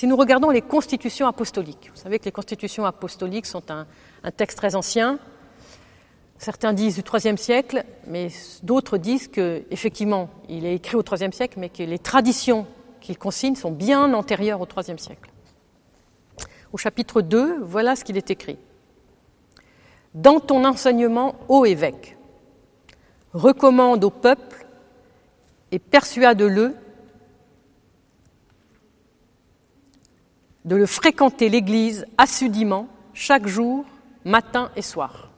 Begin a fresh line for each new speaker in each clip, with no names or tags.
Si nous regardons les constitutions apostoliques, vous savez que les constitutions apostoliques sont un texte très ancien. Certains disent du IIIe siècle, mais d'autres disent qu'effectivement, il est écrit au IIIe siècle, mais que les traditions qu'il consigne sont bien antérieures au IIIe siècle. Au chapitre 2, voilà ce qu'il est écrit. « Dans ton enseignement, ô évêque, recommande au peuple et persuade-le de le fréquenter l'Église assidûment chaque jour, matin et soir.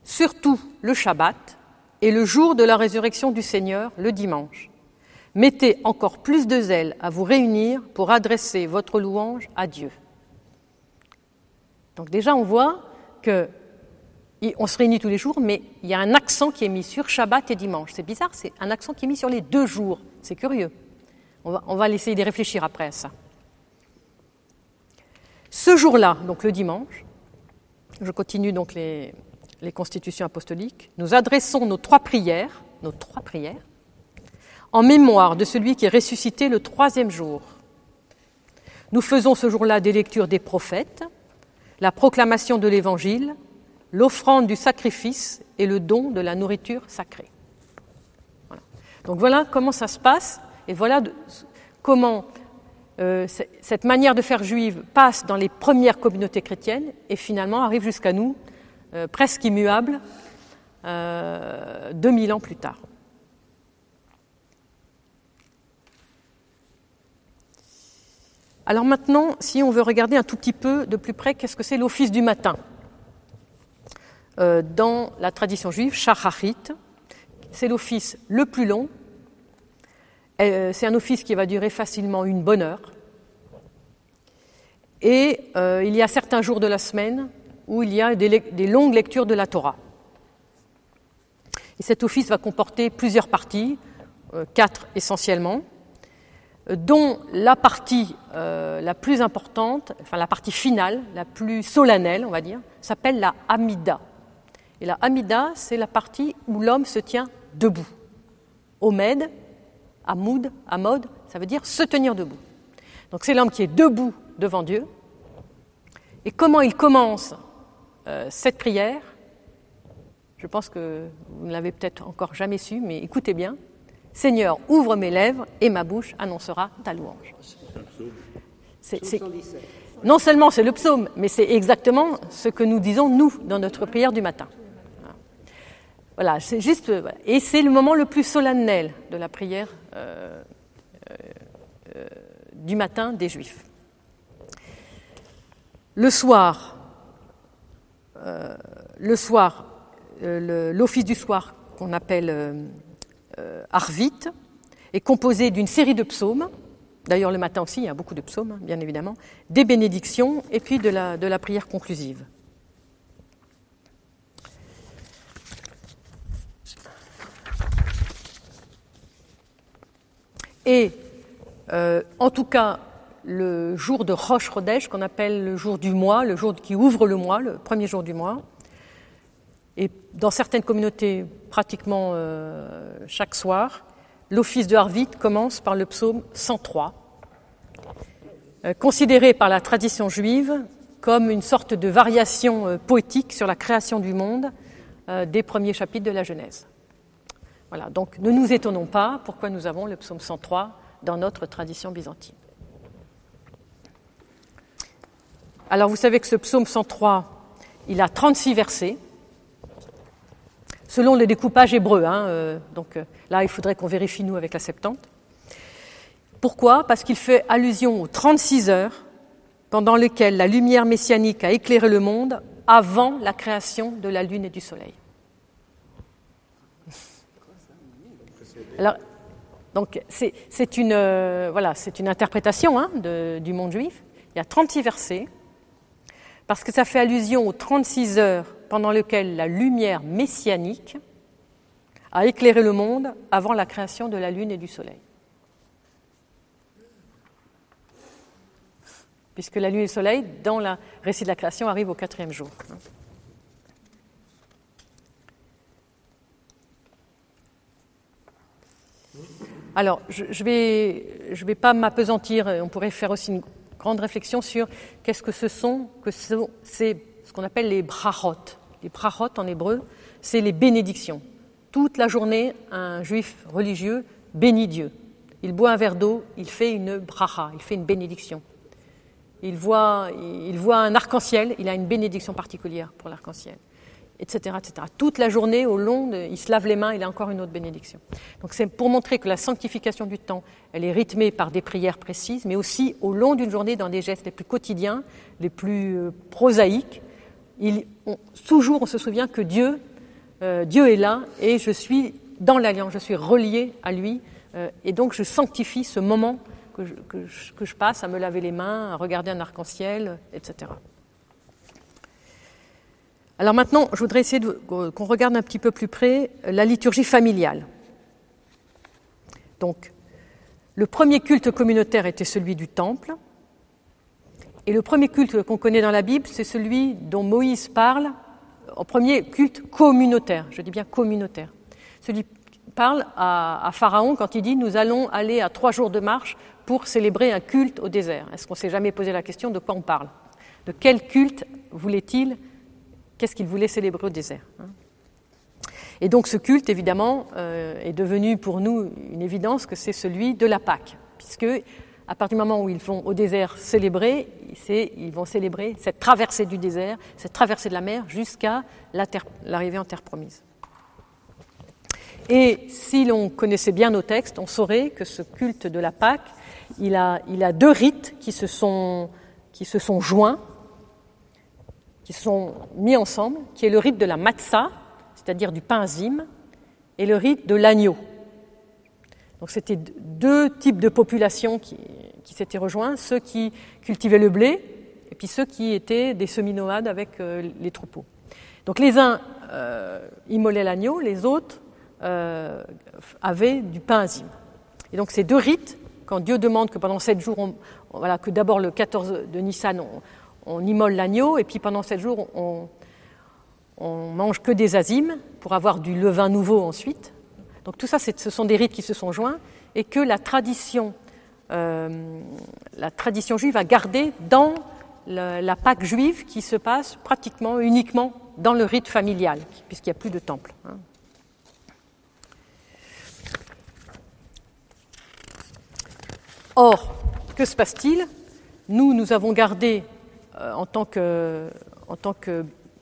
Surtout le Shabbat et le jour de la résurrection du Seigneur, le dimanche. Mettez encore plus de zèle à vous réunir pour adresser votre louange à Dieu. » Donc déjà, on voit qu'on se réunit tous les jours, mais il y a un accent qui est mis sur Shabbat et dimanche. C'est bizarre, c'est un accent qui est mis sur les 2 jours. C'est curieux. On va essayer de réfléchir après à ça. Ce jour-là, donc le dimanche, je continue donc les constitutions apostoliques, nous adressons nos trois prières, en mémoire de celui qui est ressuscité le 3e jour. Nous faisons ce jour-là des lectures des prophètes, la proclamation de l'Évangile, l'offrande du sacrifice et le don de la nourriture sacrée. Voilà. Donc voilà comment ça se passe, et voilà comment cette manière de faire juive passe dans les premières communautés chrétiennes et finalement arrive jusqu'à nous, presque immuable, 2000 ans plus tard. Alors maintenant, si on veut regarder un tout petit peu de plus près, qu'est-ce que c'est l'office du matin ? Dans la tradition juive, Shacharit, c'est l'office le plus long. C'est un office qui va durer facilement une bonne heure. Et il y a certains jours de la semaine où il y a des longues lectures de la Torah. Et cet office va comporter plusieurs parties, 4 essentiellement, dont la partie la plus importante, enfin la partie finale, la plus solennelle, on va dire, s'appelle la Hamida. Et la Hamida, c'est la partie où l'homme se tient debout. Omed, Hamoud, Hamod, ça veut dire se tenir debout. Donc c'est l'homme qui est debout devant Dieu. Et comment il commence cette prière ? Je pense que vous ne l'avez peut-être encore jamais su, mais écoutez bien. Seigneur, ouvre mes lèvres et ma bouche annoncera ta louange. Non seulement c'est le psaume, mais c'est exactement ce que nous disons, nous, dans notre prière du matin. Voilà, c'est juste, et c'est le moment le plus solennel de la prière du matin des Juifs. Le soir, l'office du soir qu'on appelle Arvit est composé d'une série de psaumes. D'ailleurs, le matin aussi, il y a beaucoup de psaumes, bien évidemment, des bénédictions et puis de la prière conclusive. Et en tout cas, le jour de Rosh Chodesh, qu'on appelle le jour du mois, le jour qui ouvre le mois, le premier jour du mois, et dans certaines communautés, pratiquement chaque soir, l'office de Harvit commence par le psaume 103, considéré par la tradition juive comme une sorte de variation poétique sur la création du monde des premiers chapitres de la Genèse. Voilà, donc ne nous étonnons pas pourquoi nous avons le psaume 103 dans notre tradition byzantine. Alors vous savez que ce psaume 103, il a 36 versets, selon le découpage hébreu. Donc là, il faudrait qu'on vérifie, nous, avec la Septante. Pourquoi ? Parce qu'il fait allusion aux 36 heures pendant lesquelles la lumière messianique a éclairé le monde avant la création de la lune et du soleil. Alors, donc, c'est une interprétation du monde juif. Il y a 36 versets, parce que ça fait allusion aux 36 heures pendant lesquelles la lumière messianique a éclairé le monde avant la création de la lune et du soleil. Puisque la lune et le soleil, dans le récit de la création, arrivent au 4e jour. Alors, je vais je vais pas m'appesantir, on pourrait faire aussi une grande réflexion sur qu'est-ce que c'est ce qu'on appelle les brachot. Les brachot en hébreu, c'est les bénédictions. Toute la journée, un juif religieux bénit Dieu. Il boit un verre d'eau, il fait une bracha, il fait une bénédiction. Il voit un arc-en-ciel, il a une bénédiction particulière pour l'arc-en-ciel, etc., etc. Toute la journée, il se lave les mains, il a encore une autre bénédiction. Donc c'est pour montrer que la sanctification du temps, elle est rythmée par des prières précises, mais aussi au long d'une journée, dans des gestes les plus quotidiens, les plus prosaïques. Toujours, on se souvient que Dieu est là et je suis dans l'alliance, je suis relié à lui, et donc je sanctifie ce moment que je passe à me laver les mains, à regarder un arc-en-ciel, etc. Alors maintenant, je voudrais essayer qu'on regarde un petit peu plus près la liturgie familiale. Donc, le premier culte communautaire était celui du temple, et le premier culte qu'on connaît dans la Bible, c'est celui dont Moïse parle, au premier culte communautaire, je dis bien communautaire. Celui parle à Pharaon quand il dit « Nous allons aller à 3 jours de marche pour célébrer un culte au désert ». Est-ce qu'on ne s'est jamais posé la question de quoi on parle? De quel culte voulait-il? Qu'est-ce qu'il voulait célébrer au désert? Et donc ce culte, évidemment, est devenu pour nous une évidence que c'est celui de la Pâque, puisque à partir du moment où ils vont au désert célébrer, ils vont célébrer cette traversée du désert, cette traversée de la mer jusqu'à l'arrivée en terre promise. Et si l'on connaissait bien nos textes, on saurait que ce culte de la Pâque, il a 2 rites qui se sont joints, qui se sont mis ensemble, qui est le rite de la matzah, c'est-à-dire du pain azim, et le rite de l'agneau. Donc c'était 2 types de populations qui s'étaient rejoints, ceux qui cultivaient le blé, et puis ceux qui étaient des semi-nomades avec les troupeaux. Donc les uns immolaient l'agneau, les autres avaient du pain azim. Et donc ces 2 rites, quand Dieu demande que pendant 7 jours, que d'abord le 14 de Nissan, on immole l'agneau, et puis pendant 7 jours, on mange que des azimes pour avoir du levain nouveau ensuite. Donc tout ça, ce sont des rites qui se sont joints et que la tradition juive a gardé dans la Pâque juive qui se passe pratiquement uniquement dans le rite familial, puisqu'il n'y a plus de temple. Or, que se passe-t-il? Nous avons gardé, en tant que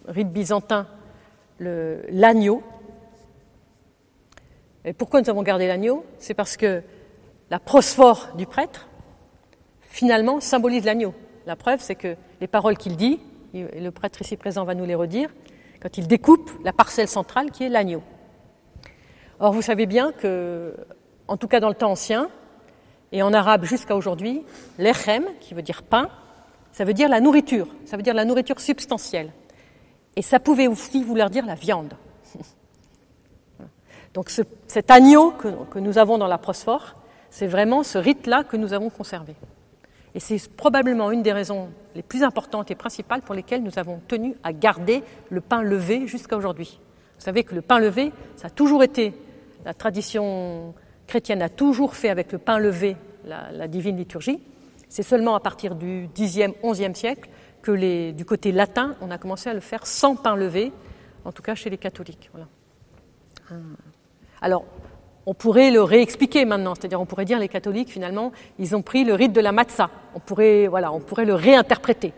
rite byzantin, l'agneau. Et pourquoi nous avons gardé l'agneau? C'est parce que la prosphore du prêtre, finalement, symbolise l'agneau. La preuve, c'est que les paroles qu'il dit, et le prêtre ici présent va nous les redire, quand il découpe la parcelle centrale qui est l'agneau. Or, vous savez bien que, en tout cas dans le temps ancien, et en arabe jusqu'à aujourd'hui, l'echem, qui veut dire pain, ça veut dire la nourriture, ça veut dire la nourriture substantielle. Et ça pouvait aussi vouloir dire la viande. Donc cet agneau que nous avons dans la prosphore, c'est vraiment ce rite-là que nous avons conservé. Et c'est probablement une des raisons les plus importantes et principales pour lesquelles nous avons tenu à garder le pain levé jusqu'à aujourd'hui. Vous savez que le pain levé, ça a toujours été, la tradition chrétienne a toujours fait avec le pain levé la divine liturgie. C'est seulement à partir du Xe, XIe siècle que du côté latin, on a commencé à le faire sans pain levé, en tout cas chez les catholiques. Voilà. Alors, on pourrait le réexpliquer maintenant, c'est-à-dire on pourrait dire les catholiques, finalement, ils ont pris le rite de la matzah. On pourrait le réinterpréter.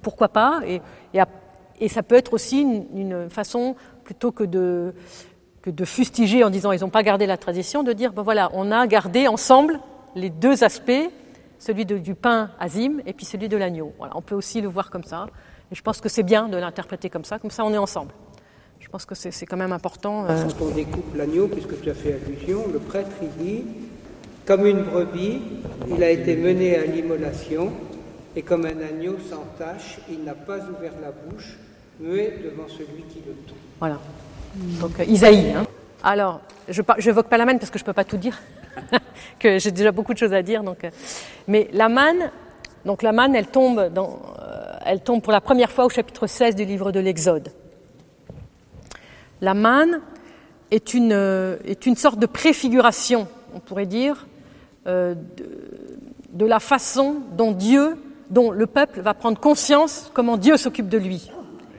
Pourquoi pas? Et ça peut être aussi une façon, plutôt que de fustiger en disant ils n'ont pas gardé la tradition, de dire on a gardé ensemble les 2 aspects, celui du pain azim et puis celui de l'agneau. Voilà, on peut aussi le voir comme ça. Et je pense que c'est bien de l'interpréter comme ça on est ensemble. Je pense que c'est quand même important.
Quand on découpe l'agneau, puisque tu as fait allusion, le prêtre il dit comme une brebis, il a été mené à l'immolation, et comme un agneau sans tache, il n'a pas ouvert la bouche, muet devant celui qui le tond.
Voilà. Donc Isaïe. Alors, je n'évoque pas la manne parce que je ne peux pas tout dire, que j'ai déjà beaucoup de choses à dire. Mais la manne, elle tombe pour la première fois au chapitre 16 du livre de l'Exode. La manne est une sorte de préfiguration, on pourrait dire, de la façon dont le peuple va prendre conscience comment Dieu s'occupe de lui.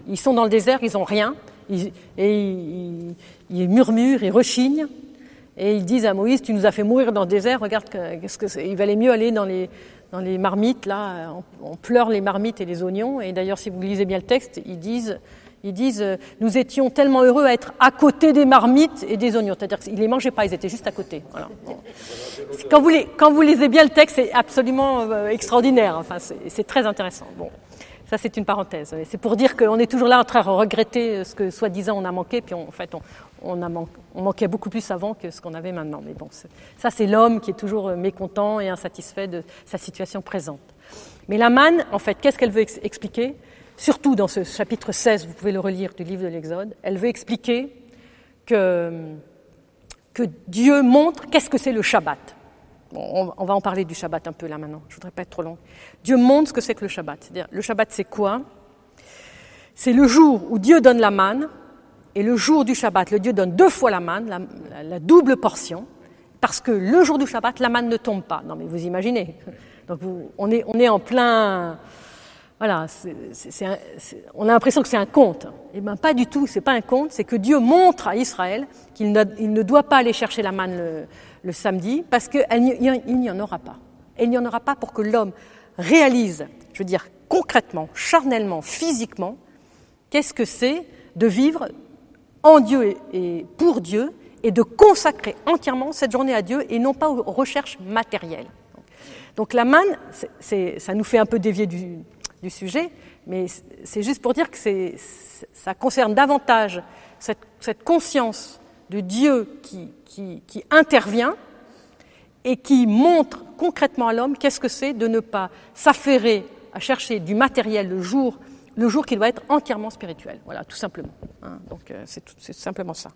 Ils sont dans le désert, ils n'ont rien, ils murmurent, ils rechignent, et ils disent à Moïse, tu nous as fait mourir dans le désert, regarde, il valait mieux aller dans les marmites, là, on pleure les marmites et les oignons, et d'ailleurs si vous lisez bien le texte, ils disent nous étions tellement heureux à être à côté des marmites et des oignons, c'est-à-dire qu'ils ne les mangeaient pas, ils étaient juste à côté. Voilà. Bon. Quand vous lisez bien le texte, c'est absolument extraordinaire, enfin, c'est très intéressant. Bon. Ça, c'est une parenthèse. C'est pour dire qu'on est toujours là en train de regretter ce que, soi-disant, on a manqué, puis en fait, on manquait beaucoup plus avant que ce qu'on avait maintenant. Mais bon, ça, c'est l'homme qui est toujours mécontent et insatisfait de sa situation présente. Mais la manne, en fait, qu'est-ce qu'elle veut expliquer ? Surtout dans ce chapitre 16, vous pouvez le relire du livre de l'Exode, elle veut expliquer que Dieu montre qu'est-ce que c'est le Shabbat. Bon, on va en parler du Shabbat un peu là maintenant, je ne voudrais pas être trop long. Dieu montre ce que c'est que le Shabbat. C'est-à-dire, le Shabbat, c'est quoi ? C'est le jour où Dieu donne la manne, et le jour du Shabbat, le Dieu donne 2 fois la manne, la double portion, parce que le jour du Shabbat, la manne ne tombe pas. Non mais vous imaginez. Donc on est en plein... Voilà, on a l'impression que c'est un conte. Eh bien, pas du tout, c'est pas un conte, c'est que Dieu montre à Israël qu'il ne doit pas aller chercher la manne le samedi, parce qu'il n'y en aura pas. Et il n'y en aura pas pour que l'homme réalise, je veux dire concrètement, charnellement, physiquement, qu'est-ce que c'est de vivre en Dieu et pour Dieu, et de consacrer entièrement cette journée à Dieu, et non pas aux recherches matérielles. Donc la manne, ça nous fait un peu dévier du sujet, mais c'est juste pour dire que ça concerne davantage cette conscience de Dieu qui intervient et qui montre concrètement à l'homme qu'est-ce que c'est de ne pas s'affairer à chercher du matériel le jour qui doit être entièrement spirituel. Voilà, tout simplement. Donc c'est simplement ça.